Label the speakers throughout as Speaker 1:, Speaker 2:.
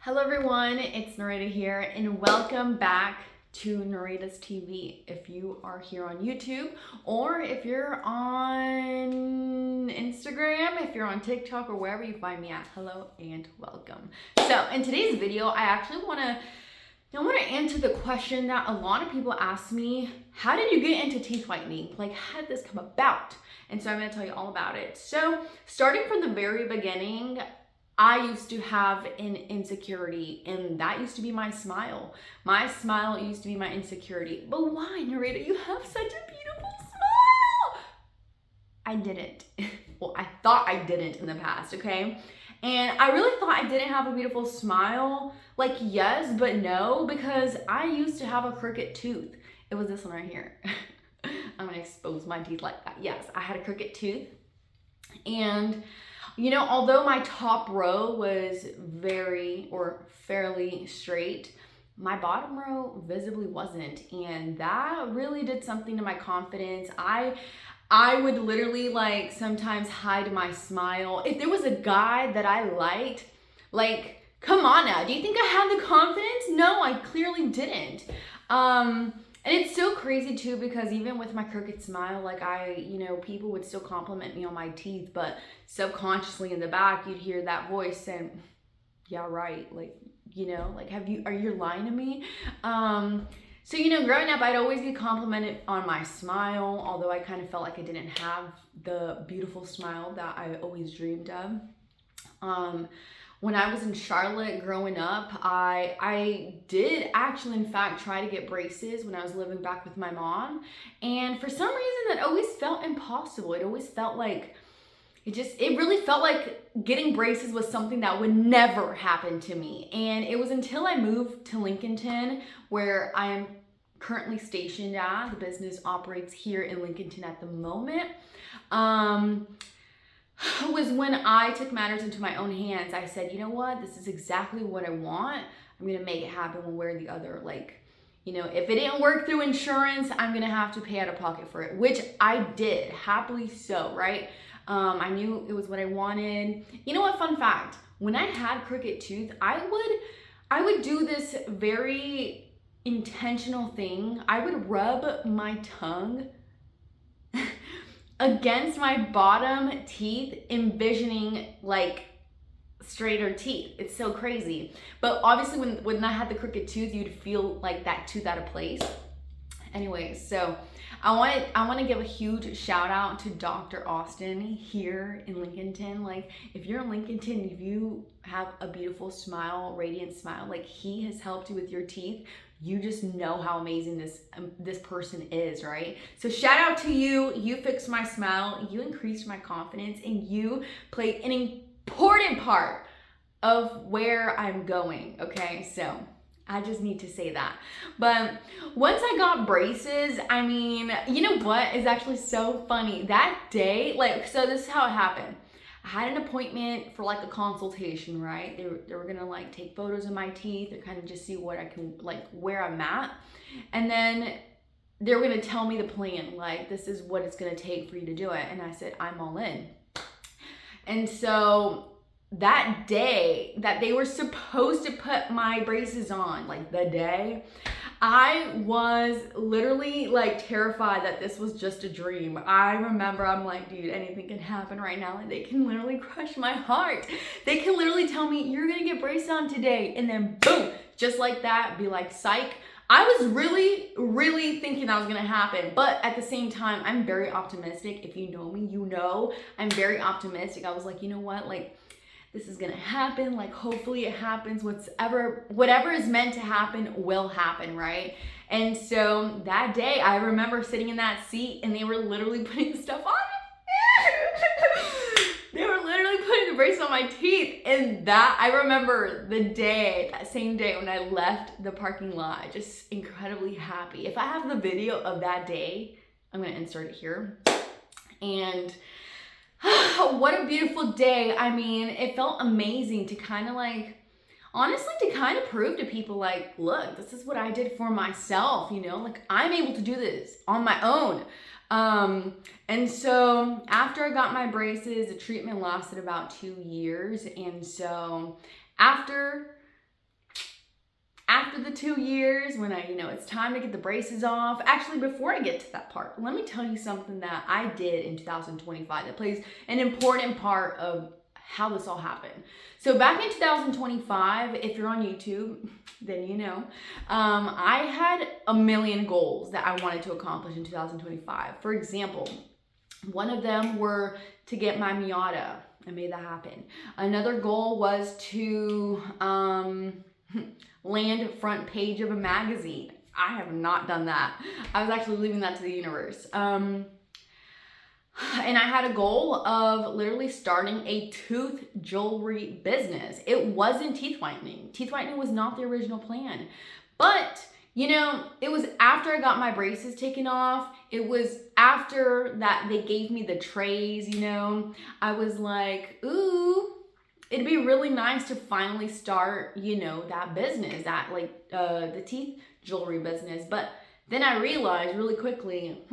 Speaker 1: Hello everyone, it's Narita here and welcome back to Narita's TV. If you are here on YouTube or if you're on Instagram, if you're on TikTok or wherever you find me at, hello and welcome. So in today's video, I actually want to answer the question that a lot of people ask me. How did you get into teeth whitening? Like, how did this come about? And so I'm going to tell you all about it. So starting from the very beginning, I used to have an insecurity, and that used to be my smile. My smile used to be my insecurity. But why, Narita? You have such a beautiful smile. I didn't. Well, I thought I didn't in the past, okay? And I really thought I didn't have a beautiful smile. Like, yes, but no, because I used to have a crooked tooth. It was this one right here. I'm gonna expose my teeth like that. Yes, I had a crooked tooth. And you know, although my top row was fairly straight, my bottom row visibly wasn't. And that really did something to my confidence. I would literally like sometimes hide my smile. If there was a guy that I liked, like, come on now, do you think I had the confidence? No, I clearly didn't. And it's so crazy too, because even with my crooked smile, like people would still compliment me on my teeth, but subconsciously in the back, you'd hear that voice saying, yeah, right. Like, are you lying to me? So, growing up, I'd always be complimented on my smile, although I kind of felt like I didn't have the beautiful smile that I always dreamed of. When I was in Charlotte growing up, I did actually, in fact, try to get braces when I was living back with my mom. And for some reason, that always felt impossible. It always felt like, it really felt like getting braces was something that would never happen to me. And it was until I moved to Lincolnton, where I am currently stationed at. The business operates here in Lincolnton at the moment. Was when I took matters into my own hands. I said, you know what? This is exactly what I want. I'm going to make it happen one way or the other. Like, if it didn't work through insurance, I'm going to have to pay out of pocket for it, which I did, happily so, right? I knew it was what I wanted. You know what? Fun fact. When I had crooked tooth, I would do this very intentional thing. I would rub my tongue against my bottom teeth, envisioning like straighter teeth. It's so crazy. But obviously when I had the crooked tooth, you'd feel like that tooth out of place. Anyways, so I want to give a huge shout out to Dr. Austin here in Lincolnton. Like, if you're in Lincolnton, if you have a beautiful smile, radiant smile, like, he has helped you with your teeth, you just know how amazing this person is, right? So shout out to you. You fixed my smile, you increased my confidence, and you played an important part of where I'm going, okay? So I just need to say that. But once I got braces, I mean, you know what is actually so funny? That day, so this is how it happened. I had an appointment for like a consultation, right? They were gonna like take photos of my teeth or kind of just see what I can, like, where I'm at. And then they were gonna tell me the plan, like, this is what it's gonna take for you to do it. And I said, I'm all in. And so that day that they were supposed to put my braces on, like the day, I was literally like terrified that this was just a dream. I remember I'm like, dude, anything can happen right now. Like, they can literally crush my heart. They can literally tell me, you're gonna get braces on today. And then boom, just like that, be like, psych. I was really, really thinking that was gonna happen. But at the same time, I'm very optimistic. If you know me, you know I'm very optimistic. I was like, you know what? Like, this is gonna happen. Like, hopefully it happens. Whatever is meant to happen will happen, right? And so that day, I remember sitting in that seat and they were literally putting stuff on me. They were literally putting the brace on my teeth. And that, I remember that same day when I left the parking lot, just incredibly happy. If I have the video of that day, I'm gonna insert it here. And what a beautiful day. I mean, it felt amazing to kind of like, honestly, to kind of prove to people like, look, this is what I did for myself, like, I'm able to do this on my own. And so after I got my braces, the treatment lasted about 2 years. And so after after the 2 years, when it's time to get the braces off. Actually, before I get to that part, let me tell you something that I did in 2025 that plays an important part of how this all happened. So back in 2025, if you're on YouTube, then you know, I had a million goals that I wanted to accomplish in 2025. For example, one of them were to get my Miata. I made that happen. Another goal was to land front page of a magazine. I have not done that. I was actually leaving that to the universe. And I had a goal of literally starting a tooth jewelry business. It wasn't teeth whitening. Teeth whitening was not the original plan. But, it was after I got my braces taken off. It was after that they gave me the trays, I was like, ooh, it'd be really nice to finally start, that business, that the teeth jewelry business. But then I realized really quickly,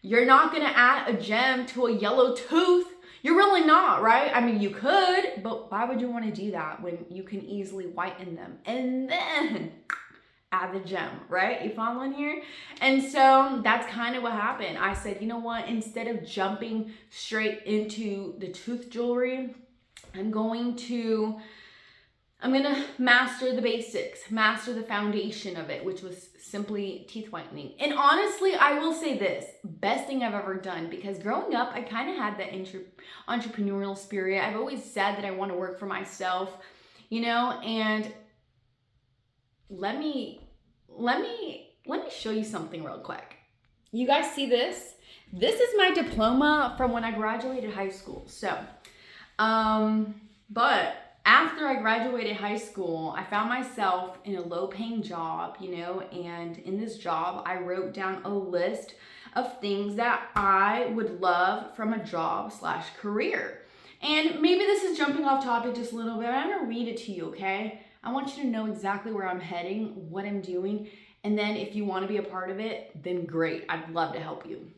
Speaker 1: you're not gonna add a gem to a yellow tooth. You're really not, right? I mean, you could, but why would you want to do that when you can easily whiten them and then add the gem, right? You following here? And so that's kind of what happened. I said, you know what? Instead of jumping straight into the tooth jewelry, I'm gonna master the basics, master the foundation of it, which was simply teeth whitening. And honestly, I will say this, best thing I've ever done, because growing up, I kind of had that entrepreneurial spirit. I've always said that I want to work for myself, and let me show you something real quick. You guys see this? This is my diploma from when I graduated high school. So, but after I graduated high school, I found myself in a low-paying job, and in this job, I wrote down a list of things that I would love from a job/career. And maybe this is jumping off topic just a little bit, but I'm gonna read it to you, okay? I want you to know exactly where I'm heading, what I'm doing, and then if you want to be a part of it, then great, I'd love to help you.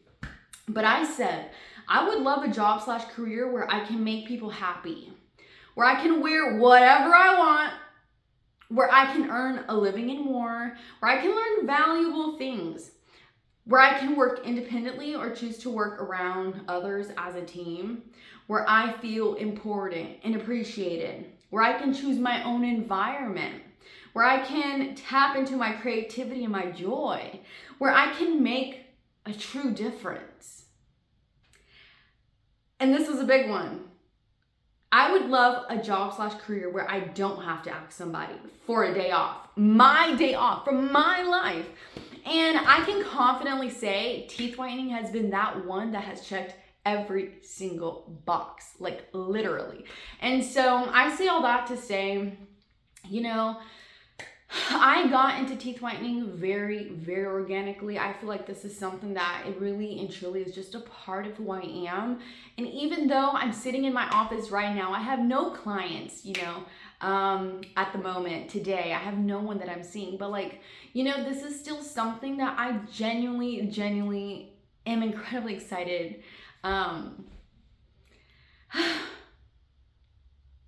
Speaker 1: But I said, I would love a job/career where I can make people happy, where I can wear whatever I want, where I can earn a living and more, where I can learn valuable things, where I can work independently or choose to work around others as a team, where I feel important and appreciated, where I can choose my own environment, where I can tap into my creativity and my joy, where I can make a true difference. And this was a big one. I would love a job/career where I don't have to ask somebody for a day off, my day off from my life. And I can confidently say teeth whitening has been that one that has checked every single box, like literally. And so I say all that to say, I got into teeth whitening very, very organically. I feel like this is something that it really and truly is just a part of who I am. And even though I'm sitting in my office right now, I have no clients, at the moment today. I have no one that I'm seeing, but this is still something that I genuinely am incredibly excited.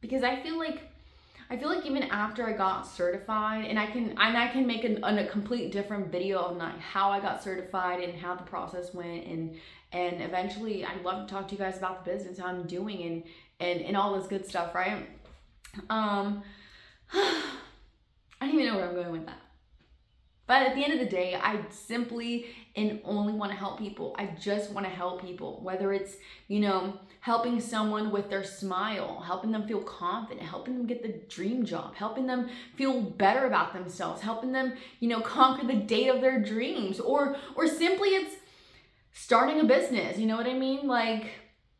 Speaker 1: Because I feel like even after I got certified, and I can make a complete different video on how I got certified and how the process went, and eventually I'd love to talk to you guys about the business, how I'm doing, and all this good stuff, right? I don't even know where I'm going with that. But at the end of the day, I simply and only want to help people. I just want to help people, whether it's, helping someone with their smile, helping them feel confident, helping them get the dream job, helping them feel better about themselves, helping them, conquer the date of their dreams, or simply it's starting a business. You know what I mean?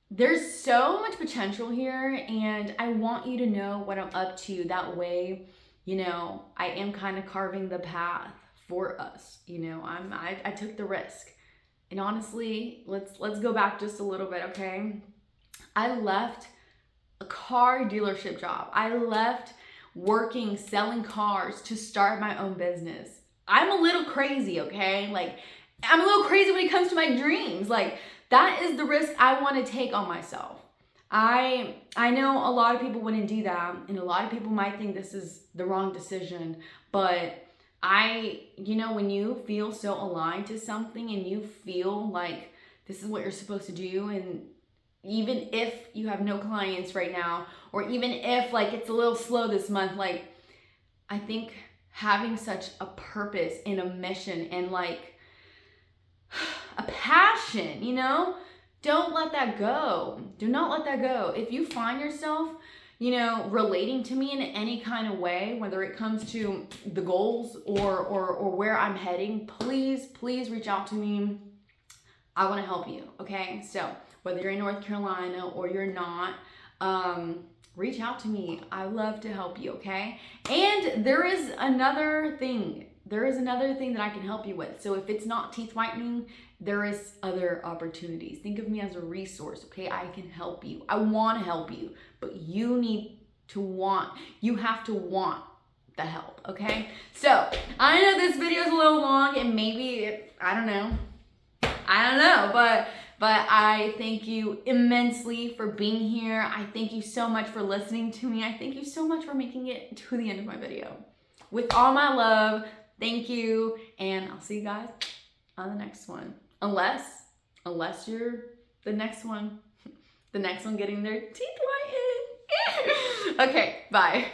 Speaker 1: There's so much potential here, and I want you to know what I'm up to. That way, I am kind of carving the path for us. I took the risk. And honestly, let's go back just a little bit, okay? I left a car dealership job. I left working, selling cars to start my own business. I'm a little crazy, okay? I'm a little crazy when it comes to my dreams. That is the risk I want to take on myself. I know a lot of people wouldn't do that, and a lot of people might think this is the wrong decision, but when you feel so aligned to something and you feel like this is what you're supposed to do, and even if you have no clients right now, or even if like it's a little slow this month, like I think having such a purpose and a mission and like a passion, don't let that go. Do not let that go. If you find yourself, relating to me in any kind of way, whether it comes to the goals or where I'm heading, please reach out to me. I want to help you. Okay. So whether you're in North Carolina or you're not, reach out to me. I love to help you. Okay. And there is another thing that I can help you with. So if it's not teeth whitening, there is other opportunities. Think of me as a resource, okay? I can help you. I want to help you, but you have to want the help, okay? So I know this video is a little long and maybe, I don't know, but I thank you immensely for being here. I thank you so much for listening to me. I thank you so much for making it to the end of my video. With all my love, thank you, and I'll see you guys on the next one. Unless you're the next one getting their teeth whitened. Okay, bye.